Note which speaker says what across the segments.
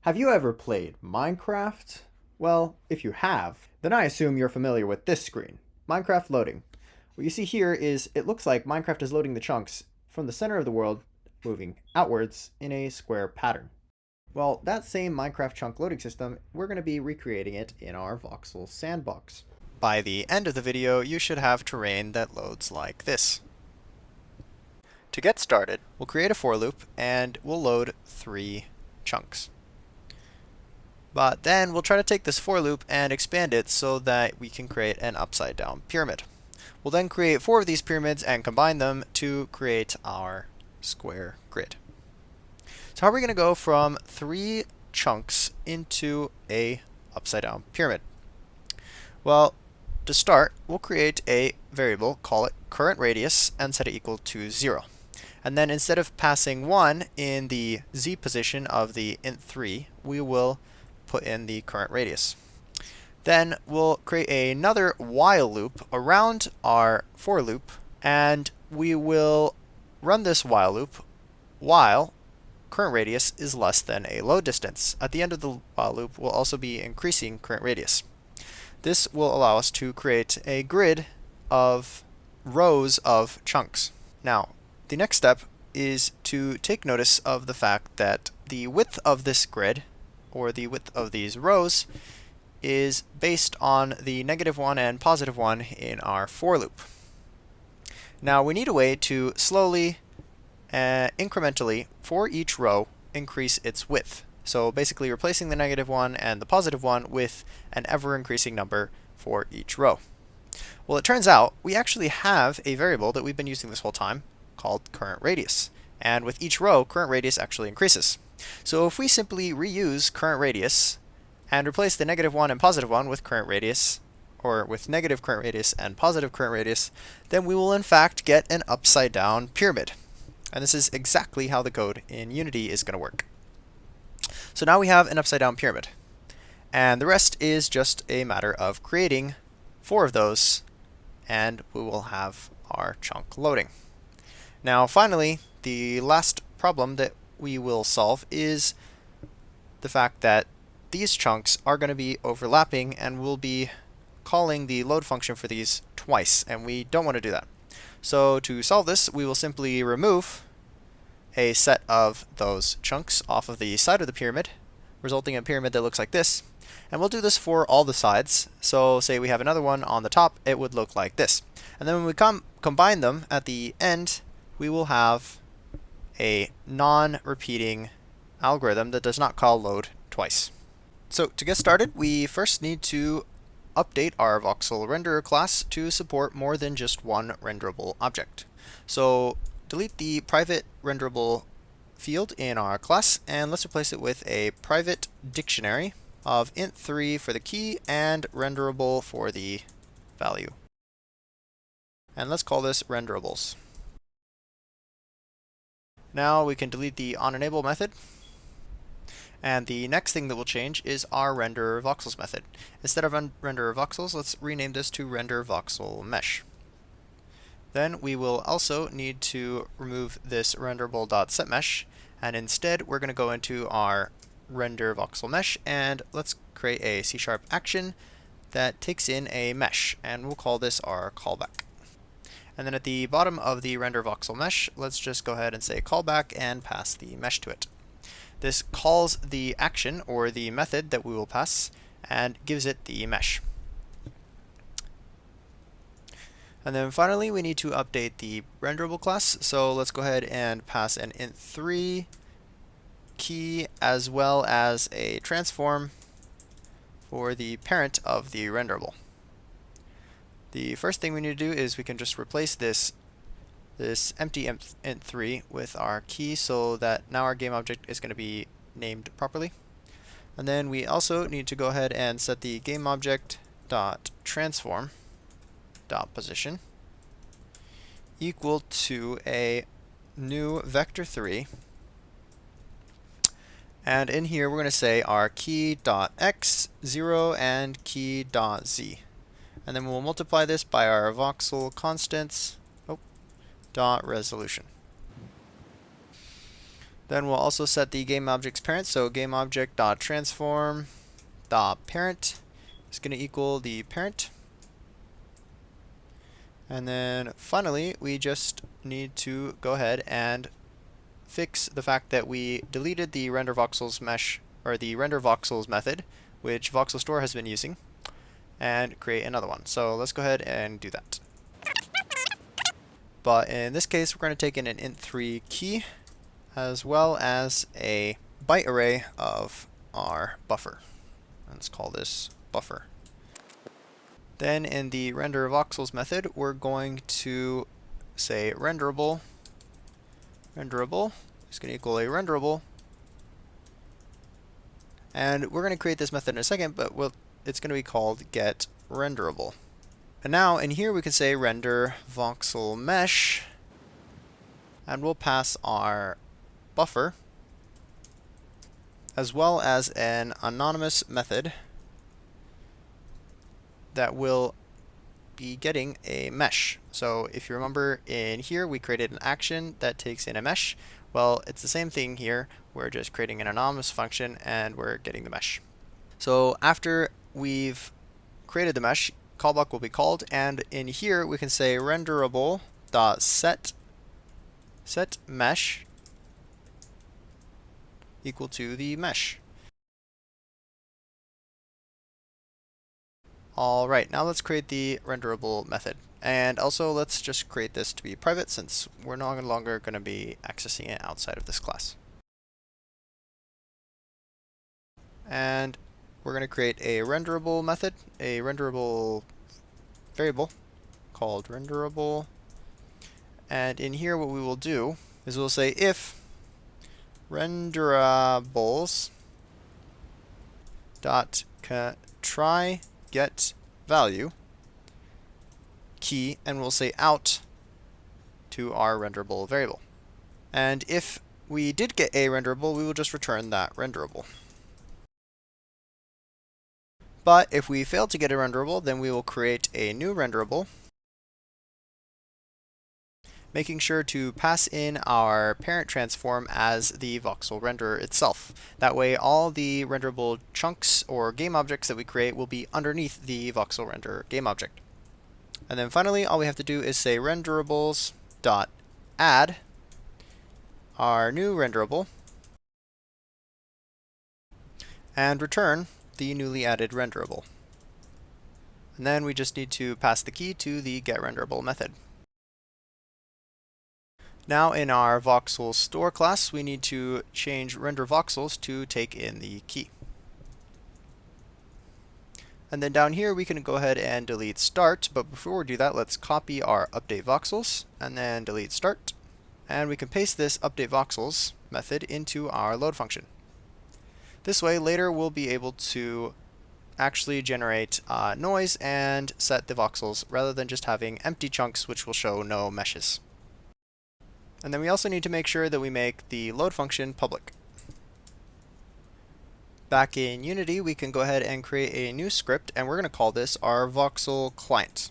Speaker 1: Have you ever played Minecraft? Well, if you have, then I assume you're familiar with this screen, Minecraft loading. What you see here is it looks like Minecraft is loading the chunks from the center of the world, moving outwards in a square pattern. Well, that same Minecraft chunk loading system, we're going to be recreating it in our Voxel Sandbox. By the end of the video, you should have terrain that loads like this. To get started, we'll create a for loop and we'll load 3 chunks. But then we'll try to take this for loop and expand it so that we can create an upside down pyramid. We'll then create 4 of these pyramids and combine them to create our square grid. So how are we going to go from 3 chunks into a upside down pyramid? Well, to start, we'll create a variable, call it current radius, and set it equal to 0. And then instead of passing 1 in the z position of the int3, we will put in the current radius. Then we'll create another while loop around our for loop, and we will run this while loop while current radius is less than a load distance. At the end of the while loop, we'll also be increasing current radius. This will allow us to create a grid of rows of chunks. Now, the next step is to take notice of the fact that the width of this grid, or the width of these rows, is based on the -1 and +1 in our for loop. Now we need a way to slowly, incrementally, for each row, increase its width. So basically replacing the -1 and the +1 with an ever-increasing number for each row. Well, it turns out we actually have a variable that we've been using this whole time called current radius. And with each row, current radius actually increases. So if we simply reuse current radius and replace the -1 and +1 with current radius, or with negative current radius and positive current radius, then we will in fact get an upside down pyramid. And this is exactly how the code in Unity is going to work. So now we have an upside down pyramid. And the rest is just a matter of creating 4 of those, and we will have our chunk loading. Now finally, the last problem that we will solve is the fact that these chunks are going to be overlapping, and we'll be calling the load function for these twice, and we don't want to do that. So to solve this, we will simply remove a set of those chunks off of the side of the pyramid, resulting in a pyramid that looks like this. And we'll do this for all the sides. So say we have another one on the top, it would look like this. And then when we combine them at the end, we will have a non-repeating algorithm that does not call load twice. So to get started, we first need to update our Voxel renderer class to support more than just one renderable object. So delete the private renderable field in our class, and let's replace it with a private dictionary of int3 for the key and renderable for the value. And let's call this renderables. Now we can delete the onEnable method. And the next thing that will change is our render voxels method. Instead of render voxels, let's rename this to render voxel mesh. Then we will also need to remove this renderable.setMesh, and instead we're going to go into our render voxel mesh, and let's create a C# action that takes in a mesh, and we'll call this our callback. And then at the bottom of the render voxel mesh, let's just go ahead and say callback and pass the mesh to it. This calls the action, or the method that we will pass, and gives it the mesh. And then finally, we need to update the renderable class. So let's go ahead and pass an int3 key as well as a transform for the parent of the renderable. The first thing we need to do is we can just replace this empty int3 with our key, so that now our game object is going to be named properly. And then we also need to go ahead and set the game object dot transform dot position equal to a new vector3, and in here we're going to say our key dot x 0 and key dot z, and then we'll multiply this by our voxel constants dot resolution. Then we'll also set the game object's parent, so GameObject.transform.parent is going to equal the parent. And then finally, we just need to go ahead and fix the fact that we deleted the render voxels mesh, or the render voxels method, which Voxel Store has been using, and create another one. So let's go ahead and do that. But in this case, we're going to take in an int3 key, as well as a byte array of our buffer. Let's call this buffer. Then in the render voxels method, we're going to say renderable. Renderable is going to equal a renderable. And we're going to create this method in a second, but it's going to be called getRenderable. And now in here we can say render voxel mesh, and we'll pass our buffer, as well as an anonymous method that will be getting a mesh. So if you remember in here, we created an action that takes in a mesh. Well, it's the same thing here. We're just creating an anonymous function and we're getting the mesh. So after we've created the mesh, callback will be called, and in here we can say renderable.set mesh equal to the mesh. Alright, now let's create the renderable method. And also let's just create this to be private, since we're no longer going to be accessing it outside of this class. And we're going to create a renderable method, a renderable variable called renderable. And in here what we will do is we'll say if renderables dot try get value key, and we'll say out to our renderable variable. And if we did get a renderable, we will just return that renderable. But if we fail to get a renderable, then we will create a new renderable, making sure to pass in our parent transform as the voxel renderer itself. That way all the renderable chunks or game objects that we create will be underneath the voxel renderer game object. And then finally, all we have to do is say renderables.add our new renderable and return the newly added renderable. And then we just need to pass the key to the getRenderable method. Now in our Voxel Store class, we need to change render voxels to take in the key. And then down here we can go ahead and delete start, but before we do that, let's copy our update voxels and then delete start. And we can paste this update voxels method into our load function. This way later we'll be able to actually generate noise and set the voxels rather than just having empty chunks which will show no meshes. And then we also need to make sure that we make the load function public. Back in Unity, we can go ahead and create a new script, and we're going to call this our Voxel client.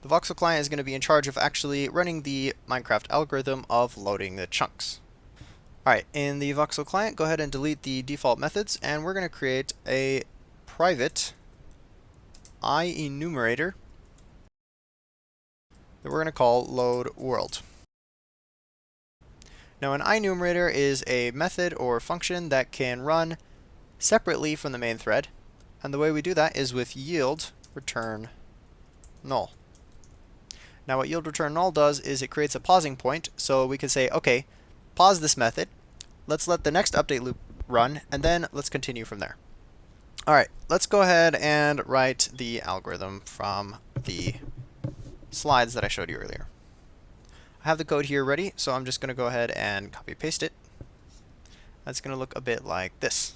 Speaker 1: The Voxel client is going to be in charge of actually running the Minecraft algorithm of loading the chunks. Alright, in the Voxel client, go ahead and delete the default methods, and we're going to create a private IEnumerator that we're going to call load world. Now an IEnumerator is a method or function that can run separately from the main thread, and the way we do that is with yield return null. Now what yield return null does is it creates a pausing point, so we can say, okay, pause this method, let's let the next update loop run, and then let's continue from there. Alright, let's go ahead and write the algorithm from the slides that I showed you earlier. I have the code here ready, so I'm just going to go ahead and copy paste it. That's going to look a bit like this.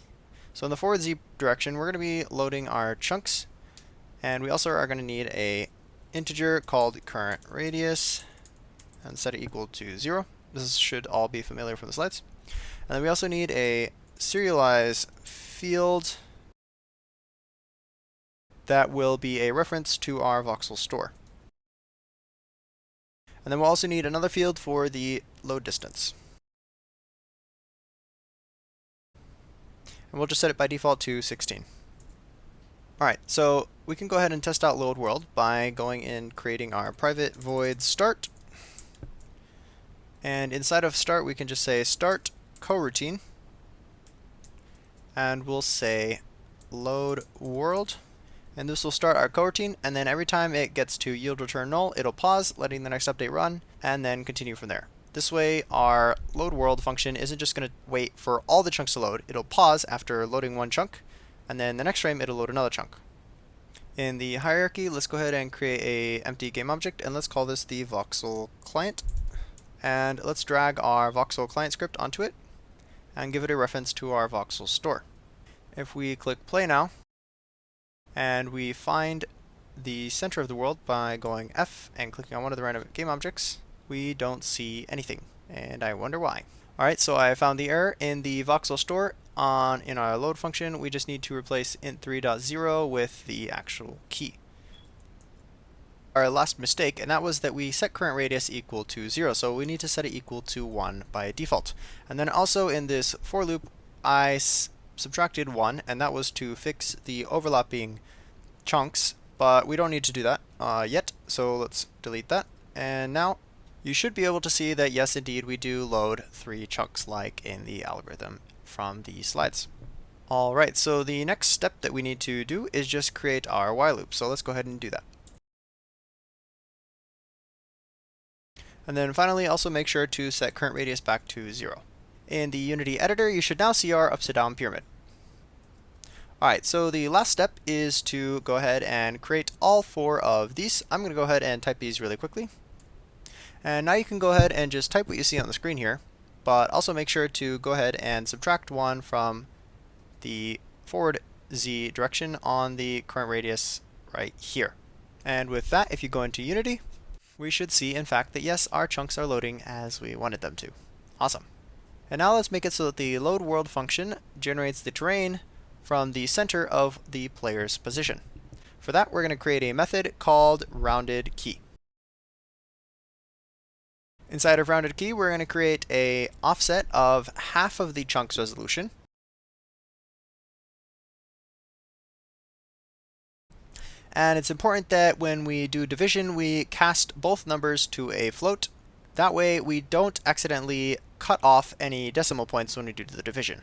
Speaker 1: So in the forward Z direction, we're going to be loading our chunks, and we also are going to need a integer called current radius and set it equal to 0. This should all be familiar from the slides. And then we also need a serialize field that will be a reference to our Voxel store. And then we'll also need another field for the load distance. And we'll just set it by default to 16. Alright, so we can go ahead and test out load world by going and creating our private void start. And inside of start, we can just say start coroutine. And we'll say load world. And this will start our coroutine, and then every time it gets to yield return null, it'll pause, letting the next update run, and then continue from there. This way, our load world function isn't just going to wait for all the chunks to load. It'll pause after loading one chunk, and then the next frame it'll load another chunk. In the hierarchy, let's go ahead and create a empty game object, and let's call this the Voxel client. And let's drag our Voxel client script onto it, and give it a reference to our Voxel store. If we click play now, and we find the center of the world by going F and clicking on one of the random game objects, we don't see anything, and I wonder why. Alright, so I found the error in the Voxel store. In our load function, we just need to replace int3.0 with the actual key. Our last mistake, and that was that we set current radius equal to 0, so we need to set it equal to 1 by default. And then also in this for loop, I subtracted 1, and that was to fix the overlapping chunks, but we don't need to do that yet, so let's delete that. And now you should be able to see that yes, indeed, we do load 3 chunks like in the algorithm from the slides. Alright, so the next step that we need to do is just create our while loop, so let's go ahead and do that. And then finally, also make sure to set current radius back to 0. In the Unity editor, you should now see our upside down pyramid. Alright, so the last step is to go ahead and create all 4 of these. I'm going to go ahead and type these really quickly. And now you can go ahead and just type what you see on the screen here, but also make sure to go ahead and subtract 1 from the forward Z direction on the current radius right here. And with that, if you go into Unity, we should see, in fact, that yes, our chunks are loading as we wanted them to. Awesome. And now let's make it so that the load world function generates the terrain from the center of the player's position. For that, we're going to create a method called rounded key. Inside of rounded key, we're going to create a offset of half of the chunk's resolution. And it's important that when we do division, we cast both numbers to a float. That way, we don't accidentally cut off any decimal points when we do the division.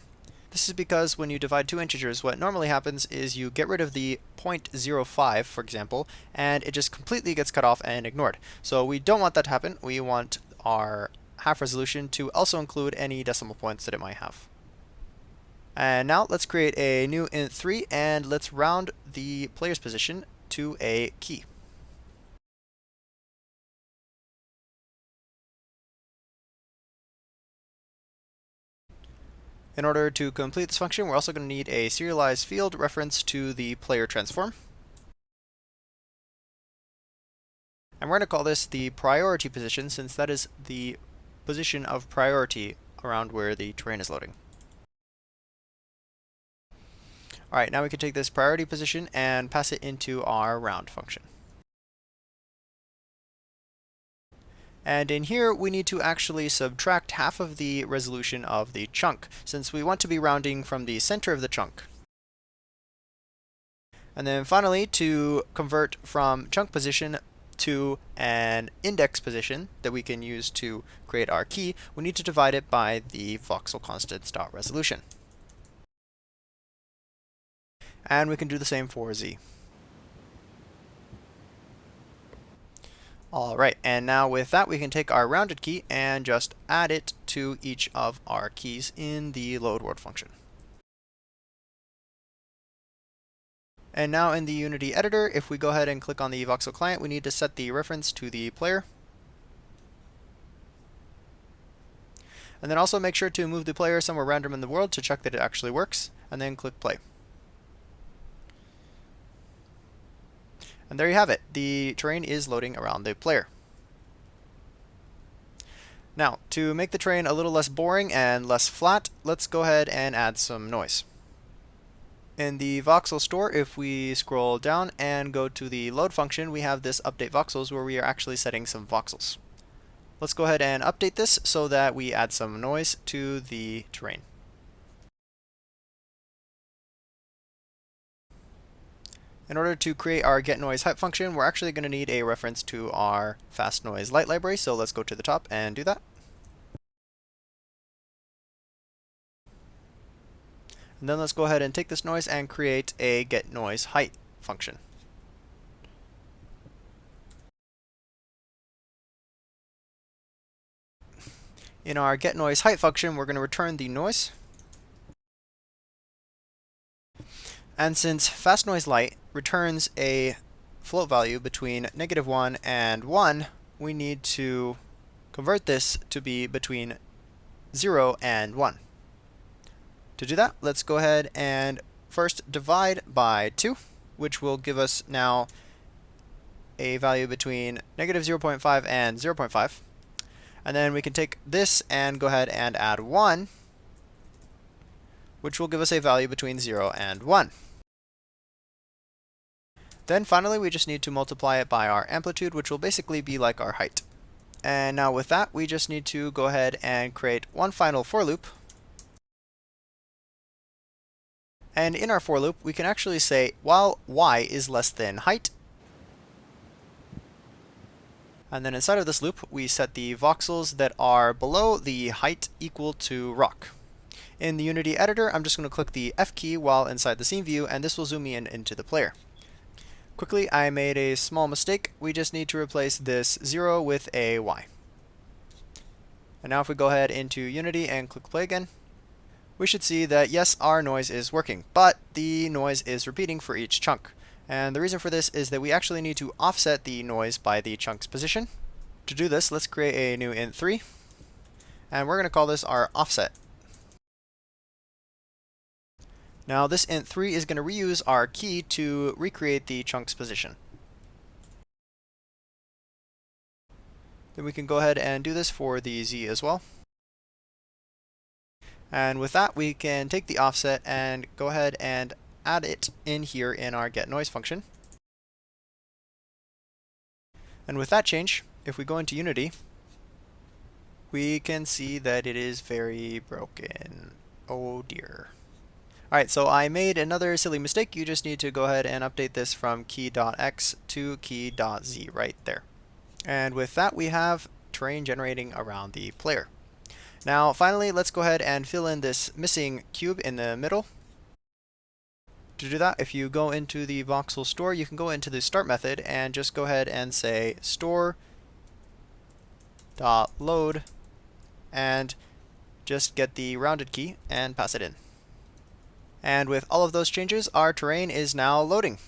Speaker 1: This is because when you divide 2 integers, what normally happens is you get rid of the 0.05, for example, and it just completely gets cut off and ignored. So we don't want that to happen. We want our half resolution to also include any decimal points that it might have. And now let's create a new int3, and let's round the player's position to a key. In order to complete this function, we're also going to need a serialized field reference to the player transform. And we're going to call this the priority position, since that is the position of priority around where the terrain is loading. Alright, now we can take this priority position and pass it into our round function. And in here, we need to actually subtract half of the resolution of the chunk, since we want to be rounding from the center of the chunk. And then finally, to convert from chunk position to an index position that we can use to create our key, we need to divide it by the voxel constants.resolution. And we can do the same for Z. Alright, and now with that, we can take our rounded key and just add it to each of our keys in the load world function. And now in the Unity editor, if we go ahead and click on the Voxel client, we need to set the reference to the player. And then also make sure to move the player somewhere random in the world to check that it actually works, and then click play. And there you have it. The terrain is loading around the player. Now, to make the terrain a little less boring and less flat, let's go ahead and add some noise. In the Voxel store, if we scroll down and go to the load function, we have this update voxels where we are actually setting some voxels. Let's go ahead and update this so that we add some noise to the terrain. In order to create our getNoiseHeight function, we're actually going to need a reference to our fastNoiseLight library, so let's go to the top and do that. And then let's go ahead and take this noise and create a getNoiseHeight function. In our getNoiseHeight function, we're going to return the noise. And since fastNoiseLight returns a float value between -1 and 1, we need to convert this to be between 0 and 1. To do that, let's go ahead and first divide by 2, which will give us now a value between -0.5 and 0.5. And then we can take this and go ahead and add 1, which will give us a value between 0 and 1. Then finally, we just need to multiply it by our amplitude, which will basically be like our height. And now with that, we just need to go ahead and create one final for loop. And in our for loop, we can actually say, while y is less than height, and then inside of this loop, we set the voxels that are below the height equal to rock. In the Unity editor, I'm just going to click the F key while inside the scene view, and this will zoom me in into the player. Quickly, I made a small mistake. We just need to replace this 0 with a y. And now if we go ahead into Unity and click play again, we should see that yes, our noise is working, but the noise is repeating for each chunk. And the reason for this is that we actually need to offset the noise by the chunk's position. To do this, let's create a new int3, and we're going to call this our offset. Now this int3 is going to reuse our key to recreate the chunk's position. Then we can go ahead and do this for the z as well. And with that, we can take the offset and go ahead and add it in here in our getNoise function. And with that change, if we go into Unity, we can see that it is very broken. Oh dear. Alright, so I made another silly mistake. You just need to go ahead and update this from key.x to key.z right there. And with that, we have terrain generating around the player. Now, finally, let's go ahead and fill in this missing cube in the middle. To do that, if you go into the Voxel store, you can go into the start method and just go ahead and say store.load and just get the rounded key and pass it in. And with all of those changes, our terrain is now loading.